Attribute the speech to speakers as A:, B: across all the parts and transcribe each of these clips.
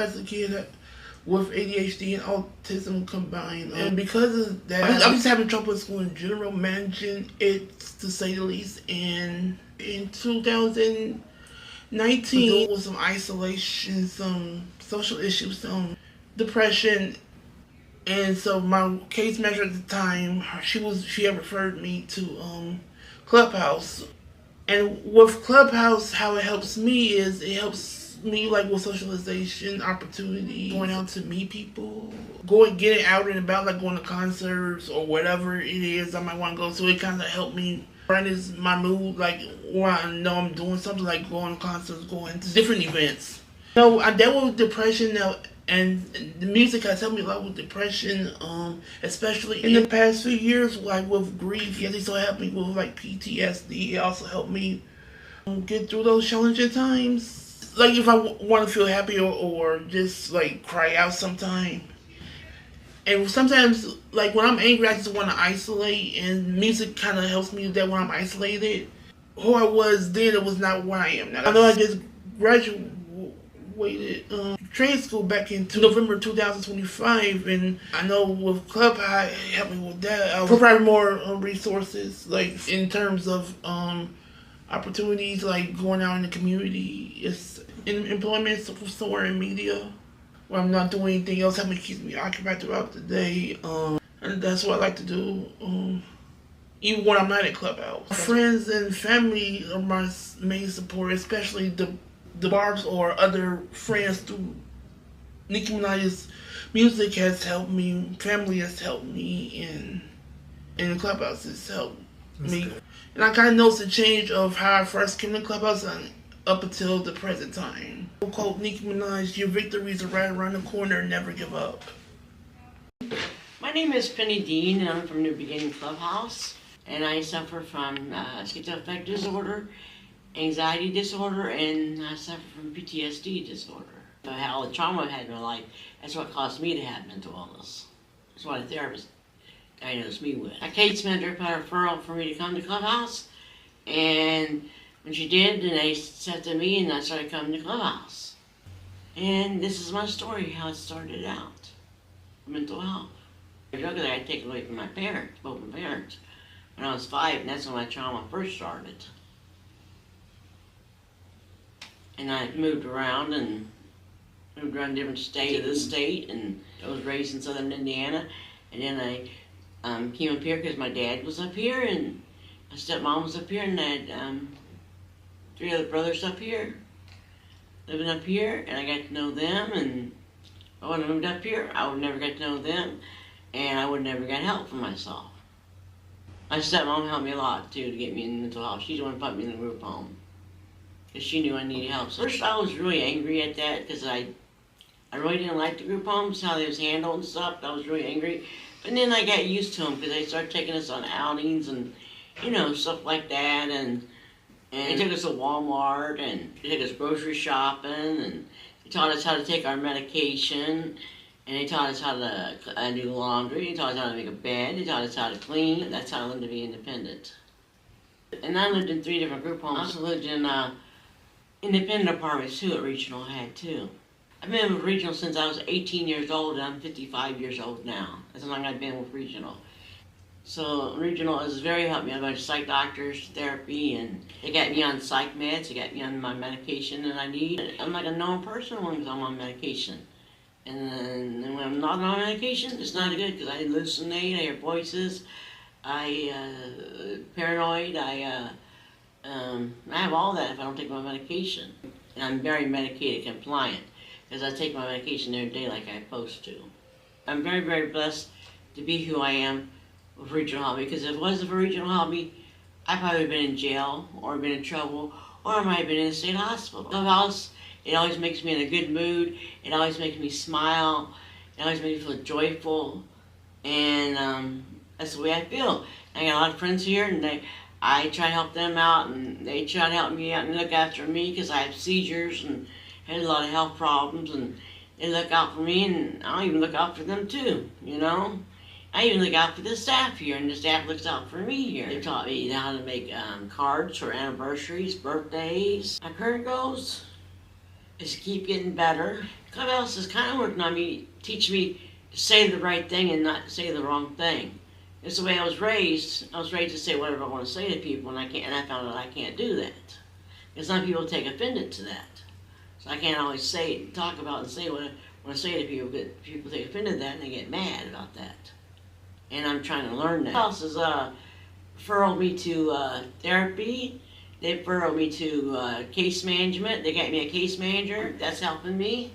A: as a kid with ADHD and autism combined. And because of that, I'm just having trouble with school in general, managing it to say the least. And in 2019, with some isolation, some social issues, some depression. And so my case manager at the time, she had referred me to Clubhouse. And with Clubhouse, how it helps me is it helps me like with socialization, opportunity, going out to meet people, getting out and about, like going to concerts or whatever it is I might want to go to. It kind of helped me brightens my mood, like when I know I'm doing something, like going to concerts, going to different events. I dealt with depression now. And the music has helped me a lot with depression, especially in the past few years, like with grief. Yes, it also helped me with like PTSD. It also helped me get through those challenging times. Like if I want to feel happy or just like cry out sometime. And sometimes, like when I'm angry, I just want to isolate, and music kind of helps me with that when I'm isolated. Who I was then, it was not where I am now. I know I just graduated trade school back in November 2025, and I know with Clubhouse helping with that, I'll provide more resources, like in terms of opportunities, like going out in the community, it's in employment somewhere in media, where I'm not doing anything else, helping keep me occupied throughout the day, and that's what I like to do. Even when I'm not at Clubhouse, friends and family are my main support, especially the Barbs or other friends through Nicki Minaj's music has helped me, family has helped me, and the Clubhouse has helped me. Good. And I kind of noticed the change of how I first came to Clubhouse and up until the present time. Quote Nicki Minaj, your victories are right around the corner, never give up.
B: My name is Penny Dean, and I'm from New Beginning Clubhouse, and I suffer from schizoaffective disorder, anxiety disorder, and I suffer from PTSD disorder. How the trauma I had in my life, that's what caused me to have mental illness. That's what a therapist diagnosed me with. A case manager put a referral for me to come to Clubhouse, and when she did, then they said to me, and I started coming to Clubhouse. And this is my story, how it started out. Mental health. The drug that I had taken away from my parents, both my parents, when I was 5, and that's when my trauma first started. And I moved around different states to this state, and I was raised in southern Indiana. And then I came up here because my dad was up here, and my stepmom was up here, and I had 3 other brothers up here, living up here, and I got to know them. And if I wouldn't have moved up here, I would never get to know them, and I would never get help for myself. My stepmom helped me a lot too to get me in mental health. She's the one who put me in the group home, because she knew I needed help. So first I was really angry at that, because I really didn't like the group homes, how they was handled and stuff. I was really angry. But then I got used to them, because they started taking us on outings and, stuff like that. And they took us to Walmart, and they took us grocery shopping, and they taught us how to take our medication, and they taught us how to do laundry, they taught us how to make a bed, they taught us how to clean. That's how I learned to be independent. And I lived in 3 different group homes. I also lived in independent apartments too at Regional had too. I've been with Regional since I was 18 years old, and I'm 55 years old now. That's how long I've been with Regional. So Regional has very helped me. I've got psych doctors, therapy, and they got me on psych meds, they got me on my medication that I need. I'm like a normal person when I'm on medication. And then when I'm not on medication, it's not good, because I hallucinate, I hear voices, I paranoid, I have all that if I don't take my medication. And I'm very medicated compliant, because I take my medication every day like I'm supposed to. I'm very, very blessed to be who I am with Regional Help Me, because if it wasn't for Regional Help Me, I probably would have been in jail, or been in trouble, or I might have been in a state hospital. Clubhouse, it always makes me in a good mood, it always makes me smile, it always makes me feel joyful, and that's the way I feel. I got a lot of friends here, and I try to help them out, and they try to help me out and look after me, because I have seizures and had a lot of health problems, and they look out for me, and I'll even look out for them too, I even look out for the staff here, and the staff looks out for me here. They taught me how to make cards for anniversaries, birthdays. My current goals, is to keep getting better. Clubhouse is kind of working on me, teaching me to say the right thing and not say the wrong thing. It's the way I was raised. I was raised to say whatever I want to say to people, and I found out I can't do that. Because some people take offended to that. So I can't always say, talk about and say what I want to say to people, but people take offended to that and they get mad about that. And I'm trying to learn that. Clubhouse has referred me to therapy. They referred me to case management. They got me a case manager. That's helping me.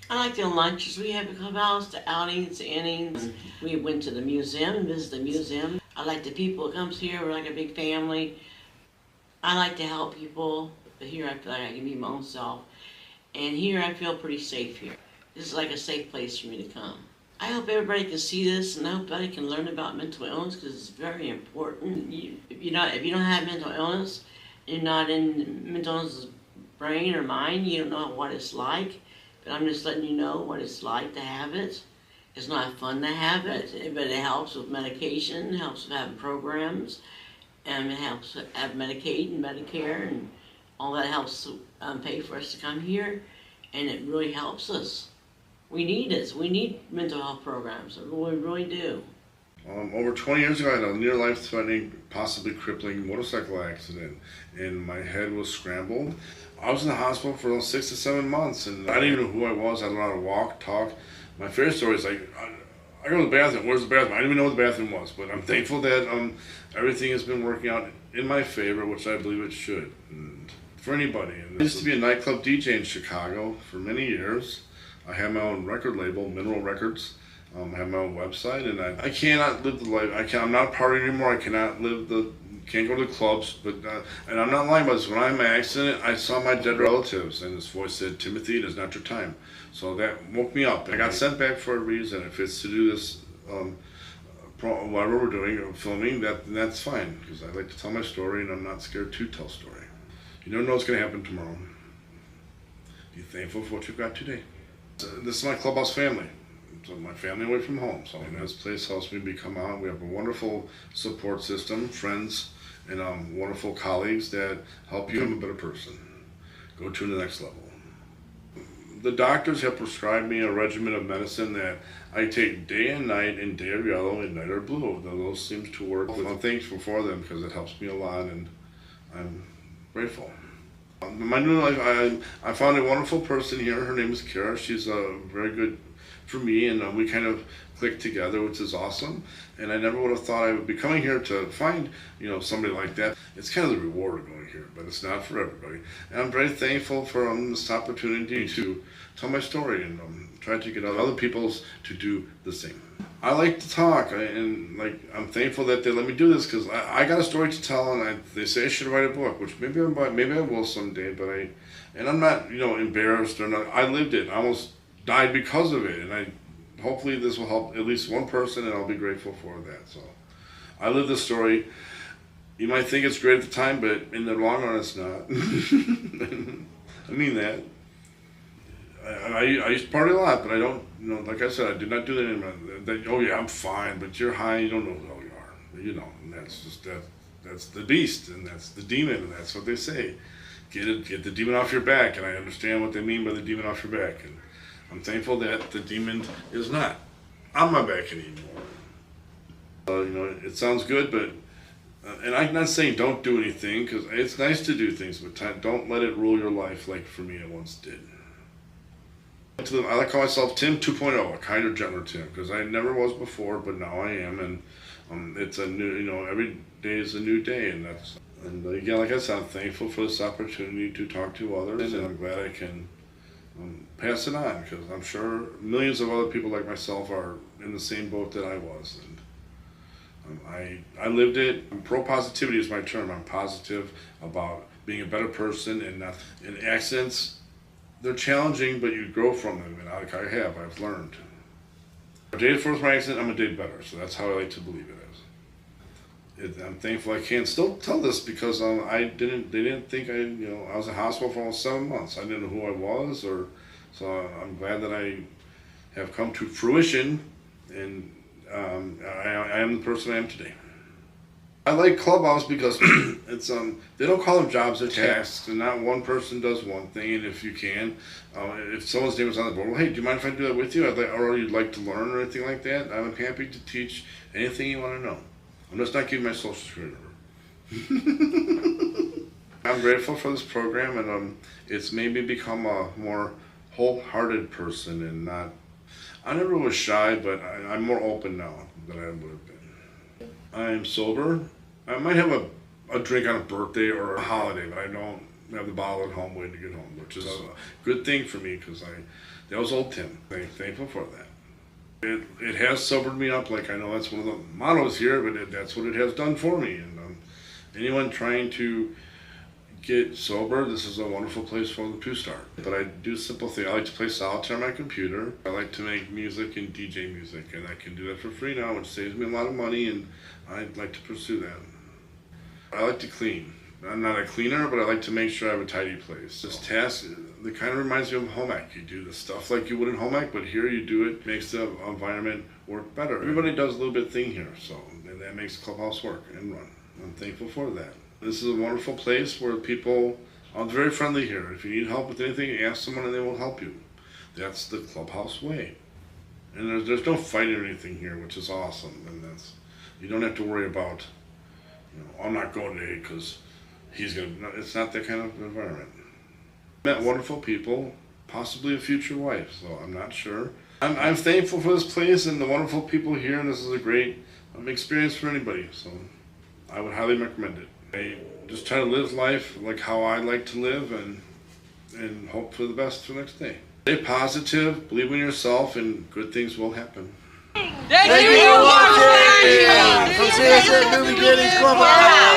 B: I like the lunches we have at Clubhouse, the outings, the innings. We went to the museum and visited the museum. I like the people that comes here. We're like a big family. I like to help people, but here I feel like I can be my own self. And here I feel pretty safe here. This is like a safe place for me to come. I hope everybody can see this, and I hope everybody can learn about mental illness, because it's very important. If you don't have mental illness, you're not in mental illness brain or mind, you don't know what it's like. But I'm just letting you know what it's like to have it. It's not fun to have it, but it helps with medication, it helps with having programs, and it helps with Medicaid and Medicare, and all that helps pay for us to come here, and it really helps us. We need it. We need mental health programs. We really do.
C: Over 20 years ago, I had a near life-threatening, possibly crippling motorcycle accident, and my head was scrambled. I was in the hospital for 6 to 7 months, and I didn't even know who I was. I don't know how to walk, talk. My favorite story is like, I go to the bathroom. Where's the bathroom? I didn't even know what the bathroom was, but I'm thankful that everything has been working out in my favor, which I believe it should. And for anybody. And I used to be a nightclub DJ in Chicago for many years. I have my own record label, Mineral Records. I have my own website, and I cannot live the life. I'm not partying anymore. I cannot can't go to the clubs. But and I'm not lying about this. When I had my accident, I saw my dead relatives, and this voice said, "Timothy, it is not your time." So that woke me up. I got sent back for a reason. If it's to do this, whatever we're doing, filming, that's fine, because I like to tell my story, and I'm not scared to tell story. You don't know what's going to happen tomorrow. Be thankful for what you've got today. This is my Clubhouse family. So my family away from home. So this place helps me become out. We have a wonderful support system, friends, and wonderful colleagues that help you become a better person. Go to the next level. The doctors have prescribed me a regimen of medicine that I take day and night, and day are yellow and night are blue. Those seems to work. I'm thankful for them because it helps me a lot, and I'm grateful. My new life, I found a wonderful person here. Her name is Kara. She's very good for me, and we kind of clicked together, which is awesome. And I never would have thought I would be coming here to find, somebody like that. It's kind of the reward of going here, but it's not for everybody. And I'm very thankful for this opportunity to tell my story and try to get other people to do the same. I like to talk, and I'm thankful that they let me do this, because I got a story to tell, and they say I should write a book, which maybe I will someday. But I'm not embarrassed or not. I lived it. I almost died because of it, and hopefully this will help at least one person, and I'll be grateful for that. So I live this story. You might think it's great at the time, but in the long run, it's not. I mean that. I used to party a lot, but I don't, like I said, I did not do that anymore. Oh yeah, I'm fine, but you're high, you don't know who the hell you are. And that's just that's the beast, and that's the demon, and that's what they say. Get the demon off your back, and I understand what they mean by the demon off your back. And I'm thankful that the demon is not on my back anymore. It sounds good, but, and I'm not saying don't do anything, because it's nice to do things, but don't let it rule your life like for me it once did. I like to call myself Tim 2.0, a kinder, gentler Tim, because I never was before, but now I am, and it's a new, every day is a new day, and again, like I said, I'm thankful for this opportunity to talk to others, and I'm glad I can pass it on, because I'm sure millions of other people like myself are in the same boat that I was, and I lived it. Pro-positivity is my term. I'm positive about being a better person, and accidents, they're challenging, but you grow from them, and I've learned. A day before my accident, I'm a day better, so that's how I like to believe it is. I'm thankful I can still tell this, because they didn't think I was in hospital for almost 7 months. I didn't know who I was, so I'm glad that I have come to fruition, and I am the person I am today. I like Clubhouse because it's they don't call them jobs, they're tasks, and not one person does one thing. And if you can, if someone's name is on the board, well, hey, do you mind if I do that with you? Or you'd like to learn or anything like that? I'm happy to teach anything you want to know. I'm just not giving my social security number. I'm grateful for this program, and it's made me become a more wholehearted person, and not. I never was shy, but I'm more open now than I would have been. I'm sober. I might have a drink on a birthday or a holiday, but I don't have the bottle at home waiting to get home, which is a good thing for me because that was old Tim. I'm thankful for that. It has sobered me up. Like, I know that's one of the mottos here, but that's what it has done for me. And anyone trying to get sober, this is a wonderful place for them to start. But I do simple things. I like to play solitaire on my computer. I like to make music and DJ music, and I can do that for free now, which saves me a lot of money, and I'd like to pursue that. I like to clean. I'm not a cleaner, but I like to make sure I have a tidy place. This task, it kind of reminds me of home ec. You do the stuff like you would in home ec, but here you do it, makes the environment work better. Everybody does a little bit thing here, so and that makes Clubhouse work and run. I'm thankful for that. This is a wonderful place where people are very friendly here. If you need help with anything, ask someone and they will help you. That's the Clubhouse way. And there's no fighting or anything here, which is awesome. And you don't have to worry about, I'm not going today because he's going to. It's not that kind of environment. Met wonderful people, possibly a future wife, so I'm not sure. I'm thankful for this place and the wonderful people here, and this is a great experience for anybody, so I would highly recommend it. I just try to live life like how I like to live, and hope for the best for the next day. Stay positive, believe in yourself, and good things will happen.
D: Thank you for watching! Come see us at New Beginnings Clubhouse!